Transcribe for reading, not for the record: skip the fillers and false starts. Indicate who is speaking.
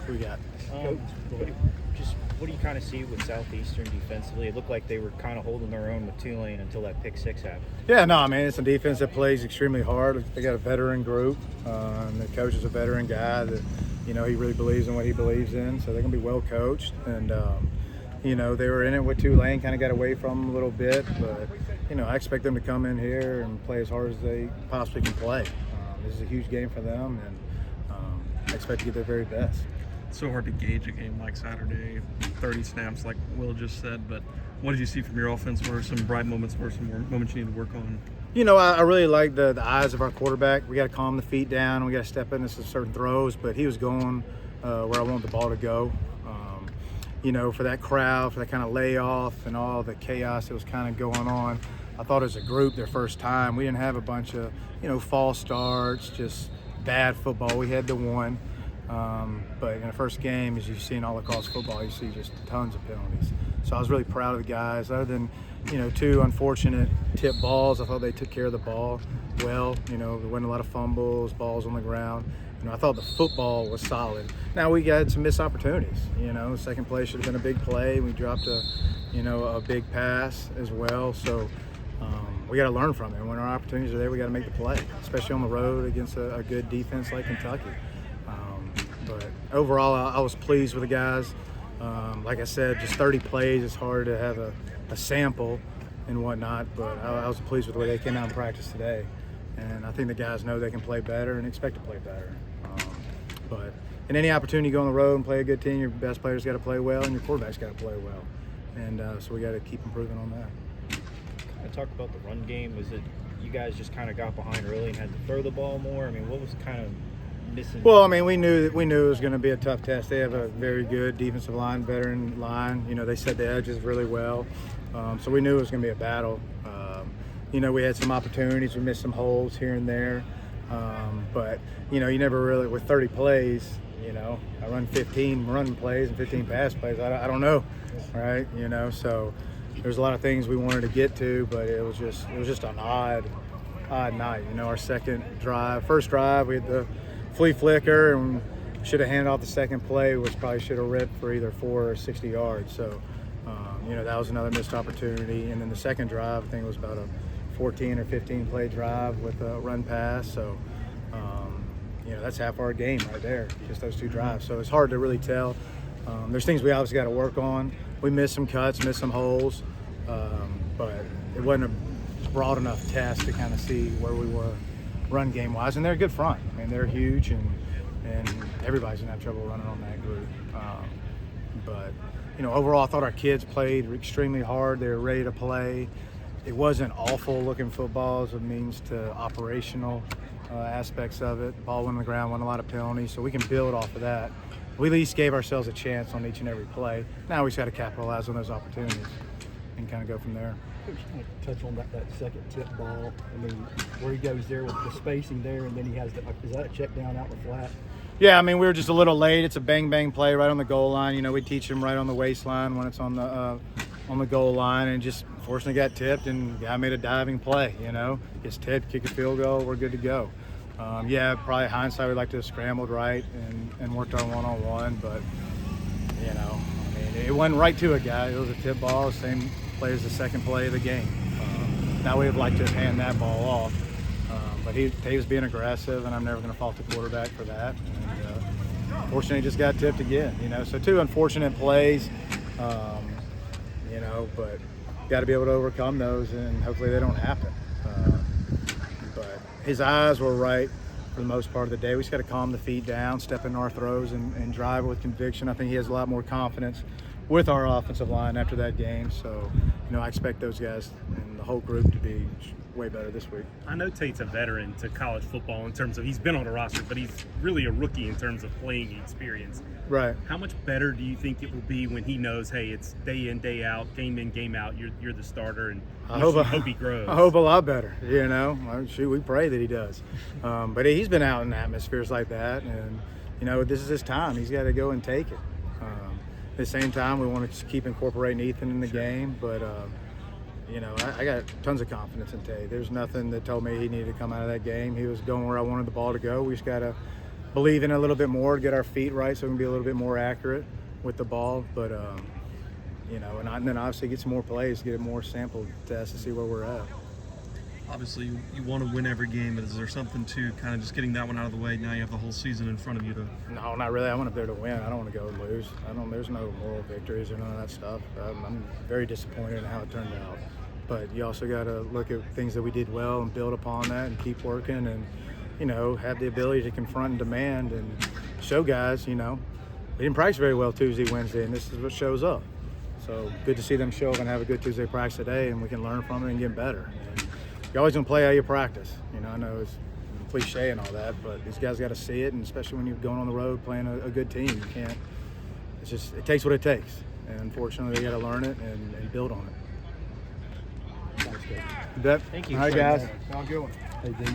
Speaker 1: Who we got?
Speaker 2: What do you kind of see with Southeastern defensively? It looked like they were kind of holding their own with Tulane until that pick six happened.
Speaker 1: Yeah, no, I mean, it's a defense that plays extremely hard. They got a veteran group. The coach is a veteran guy that, he really believes in what he believes in. So they're going to be well coached. And, they were in it with Tulane, kind of got away from them a little bit. But, I expect them to come in here and play as hard as they possibly can play. This is a huge game for them, and I expect to get their very best.
Speaker 3: It's so hard to gauge a game like Saturday, 30 snaps like Will just said, but what did you see from your offense? What are some bright moments? What are some more moments you need to work on?
Speaker 1: I really like the eyes of our quarterback. We got to calm the feet down. We got to step into some certain throws, but he was going where I want the ball to go. For that crowd, for that kind of layoff and all the chaos that was kind of going on, I thought as a group their first time, we didn't have a bunch of, false starts, just bad football. We had the one. But in the first game, as you've seen all across football, you see just tons of penalties. So I was really proud of the guys. Other than, two unfortunate tip balls, I thought they took care of the ball well. There wasn't a lot of fumbles, balls on the ground. I thought the football was solid. Now we got some missed opportunities. Second play should have been a big play. We dropped a big pass as well. So we got to learn from it. When our opportunities are there, we got to make the play, especially on the road against a good defense like Kentucky. But overall, I was pleased with the guys. Like I said, just 30 plays. It's hard to have a sample and whatnot, but I was pleased with the way they came out in practice today. And I think the guys know they can play better and expect to play better. But in any opportunity, you go on the road and play a good team, your best players got to play well and your quarterback's got to play well. And so we got to keep improving on that.
Speaker 2: I talk about the run game. Was it you guys just kind of got behind early and had to throw the ball more? I mean, what was kind of missing?
Speaker 1: Well, I mean, we knew it was going to be a tough test. They have a very good defensive line, veteran line. They set the edges really well. So we knew it was going to be a battle. We had some opportunities. We missed some holes here and there. But, you never really, with 30 plays, I run 15 running plays and 15 pass plays. I don't know, right? So there's a lot of things we wanted to get to, but it was just an odd night. Our first drive, we had the flea flicker and should have handed off the second play, which probably should have ripped for either 4 or 60 yards. So, that was another missed opportunity. And then the second drive, I think it was about a 14 or 15 play drive with a run pass. So, that's half our game right there, just those two drives. So it's hard to really tell. There's things we obviously got to work on. We missed some cuts, missed some holes, but it wasn't a broad enough test to kind of see where we were run game wise. And they're a good front. I mean, they're huge, and everybody's gonna have trouble running on that group. But overall, I thought our kids played extremely hard. They were ready to play. It wasn't awful looking football as it means to operational aspects of it. The ball went on the ground, won a lot of penalties, so we can build off of that. We at least gave ourselves a chance on each and every play. Now we just got to capitalize on those opportunities and kind of go from there.
Speaker 4: I just want to touch on that second tip ball. I mean, where he goes there with the spacing there, and then he has is that a check down out in the flat?
Speaker 1: Yeah, I mean, we were just a little late. It's a bang-bang play right on the goal line. We teach them right on the waistline when it's on the goal line, and just fortunately got tipped, and guy made a diving play. Gets tipped, kick a field goal, we're good to go. Probably hindsight, we'd like to have scrambled right and worked our one-on-one, but it wasn't right to a guy. It was a tip ball, same play as the second play of the game. Now we would like to hand that ball off, but he was being aggressive, and I'm never going to fault the quarterback for that. And fortunately, he just got tipped again. So two unfortunate plays. But got to be able to overcome those, and hopefully they don't happen. But his eyes were right for the most part of the day. We just got to calm the feet down, step in our throws, and drive with conviction. I think he has a lot more confidence with our offensive line after that game. So, I expect those guys and the whole group to be way better this week.
Speaker 5: I know Tate's a veteran to college football in terms of he's been on a roster, but he's really a rookie in terms of playing experience.
Speaker 1: Right.
Speaker 5: How much better do you think it will be when he knows, hey, it's day in, day out, game in, game out, you're the starter, and I hope he grows?
Speaker 1: I hope a lot better, Shoot, we pray that he does. But he's been out in atmospheres like that, and, this is his time. He's got to go and take it. At the same time, we want to keep incorporating Ethan in the game, but I got tons of confidence in Tate. There's nothing that told me he needed to come out of that game. He was going where I wanted the ball to go. We just got to believe in it a little bit more, get our feet right so we can be a little bit more accurate with the ball. But, you know, and then obviously get some more plays, get a more sample test to see where we're at.
Speaker 3: Obviously, you want to win every game, but is there something to kind of just getting that one out of the way? Now you have the whole season in front of you to.
Speaker 1: No, not really. I want up there to win. I don't want to go and lose. There's no moral victories or none of that stuff. I'm very disappointed in how it turned out. But you also got to look at things that we did well and build upon that and keep working and, you know, have the ability to confront and demand and show guys, you know, we didn't practice very well Tuesday, Wednesday, and this is what shows up. So good to see them show up and have a good Tuesday practice today, and we can learn from it and get better. And you're always going to play how you practice. You know, I know it's cliche and all that, but these guys got to see it, and especially when you're going on the road playing a good team, you can't. It's just it takes what it takes, and unfortunately, they got to learn it and build on it.
Speaker 4: Thanks, Coach.
Speaker 1: You bet.
Speaker 2: Thank you.
Speaker 1: All right, guys.
Speaker 4: Hey, D.